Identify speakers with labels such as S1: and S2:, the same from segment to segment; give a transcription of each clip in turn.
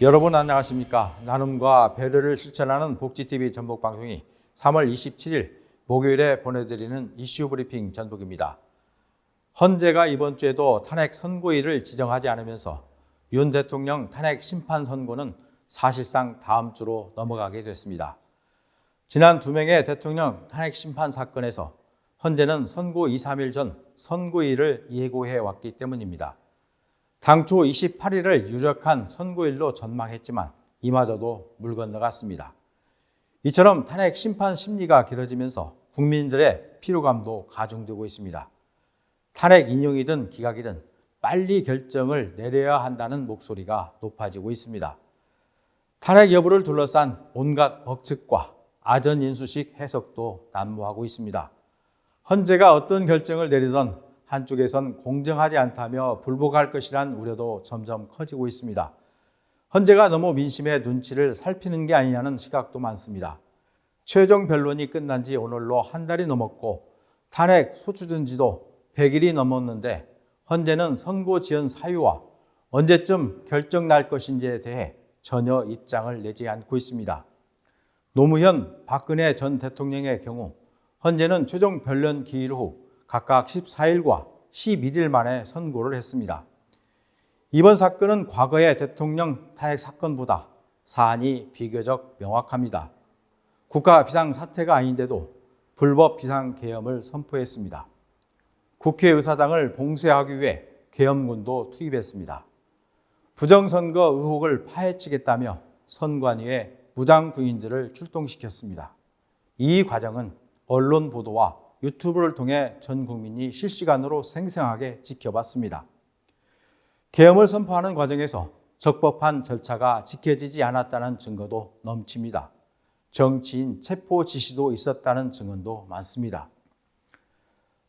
S1: 여러분 안녕하십니까? 나눔과 배려를 실천하는 복지TV 전북방송이 3월 27일 목요일에 보내드리는 이슈 브리핑 전북입니다. 헌재가 이번 주에도 탄핵 선고일을 지정하지 않으면서 윤 대통령 탄핵 심판 선고는 사실상 다음 주로 넘어가게 됐습니다. 지난 2명의 대통령 탄핵 심판 사건에서 헌재는 선고 2, 3일 전 선고일을 예고해 왔기 때문입니다. 당초 28일을 유력한 선고일로 전망했지만 이마저도 물 건너갔습니다. 이처럼 탄핵 심판 심리가 길어지면서 국민들의 피로감도 가중되고 있습니다. 탄핵 인용이든 기각이든 빨리 결정을 내려야 한다는 목소리가 높아지고 있습니다. 탄핵 여부를 둘러싼 온갖 억측과 아전인수식 해석도 난무하고 있습니다. 헌재가 어떤 결정을 내리던 한쪽에선 공정하지 않다며 불복할 것이란 우려도 점점 커지고 있습니다. 헌재가 너무 민심의 눈치를 살피는 게 아니냐는 시각도 많습니다. 최종 변론이 끝난 지 오늘로 한 달이 넘었고 탄핵 소추된 지도 100일이 넘었는데 헌재는 선고 지연 사유와 언제쯤 결정 날 것인지에 대해 전혀 입장을 내지 않고 있습니다. 노무현, 박근혜 전 대통령의 경우 헌재는 최종 변론 기일 후 각각 14일과 11일 만에 선고를 했습니다. 이번 사건은 과거의 대통령 탄핵 사건보다 사안이 비교적 명확합니다. 국가 비상사태가 아닌데도 불법 비상계엄을 선포했습니다. 국회의사당을 봉쇄하기 위해 계엄군도 투입했습니다. 부정선거 의혹을 파헤치겠다며 선관위에 무장군인들을 출동시켰습니다. 이 과정은 언론 보도와 유튜브를 통해 전 국민이 실시간으로 생생하게 지켜봤습니다. 계엄을 선포하는 과정에서 적법한 절차가 지켜지지 않았다는 증거도 넘칩니다. 정치인 체포 지시도 있었다는 증언도 많습니다.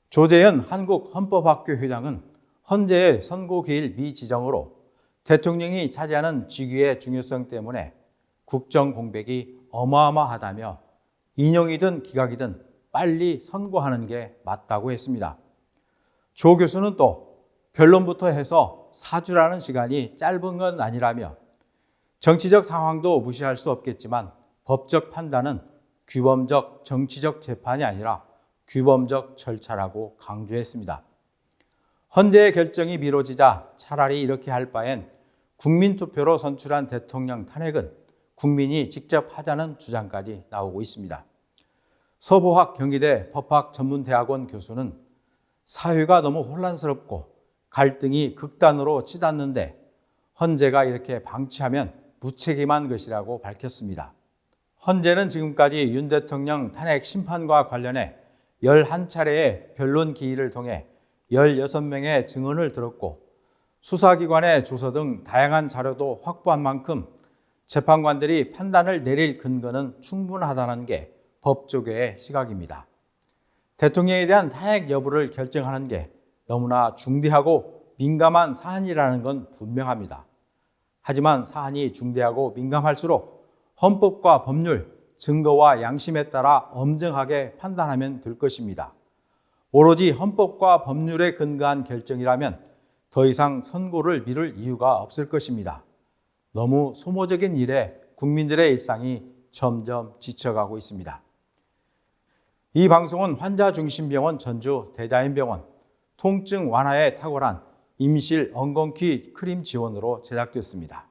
S1: 조재현 한국헌법학교 회장은 헌재의 선고기일 미지정으로 대통령이 차지하는 직위의 중요성 때문에 국정 공백이 어마어마하다며 인용이든 기각이든 빨리 선고하는 게 맞다고 했습니다. 조 교수는 또 변론부터 해서 4주라는 시간이 짧은 건 아니라며 정치적 상황도 무시할 수 없겠지만 법적 판단은 규범적 정치적 재판이 아니라 규범적 절차라고 강조했습니다. 헌재의 결정이 미뤄지자 차라리 이렇게 할 바엔 국민투표로 선출한 대통령 탄핵은 국민이 직접 하자는 주장까지 나오고 있습니다. 서보학 경희대 법학전문대학원 교수는 사회가 너무 혼란스럽고 갈등이 극단으로 치닫는데 헌재가 이렇게 방치하면 무책임한 것이라고 밝혔습니다. 헌재는 지금까지 윤 대통령 탄핵 심판과 관련해 11차례의 변론 기일을 통해 16명의 증언을 들었고 수사기관의 조서 등 다양한 자료도 확보한 만큼 재판관들이 판단을 내릴 근거는 충분하다는 게 법조계의 시각입니다. 대통령에 대한 탄핵 여부를 결정하는 게 너무나 중대하고 민감한 사안이라는 건 분명합니다. 하지만 사안이 중대하고 민감할수록 헌법과 법률, 증거와 양심에 따라 엄정하게 판단하면 될 것입니다. 오로지 헌법과 법률에 근거한 결정이라면 더 이상 선고를 미룰 이유가 없을 것입니다. 너무 소모적인 일에 국민들의 일상이 점점 지쳐가고 있습니다. 이 방송은 환자중심병원 전주 대자연병원 통증 완화에 탁월한 임실 엉겅퀴 크림 지원으로 제작됐습니다.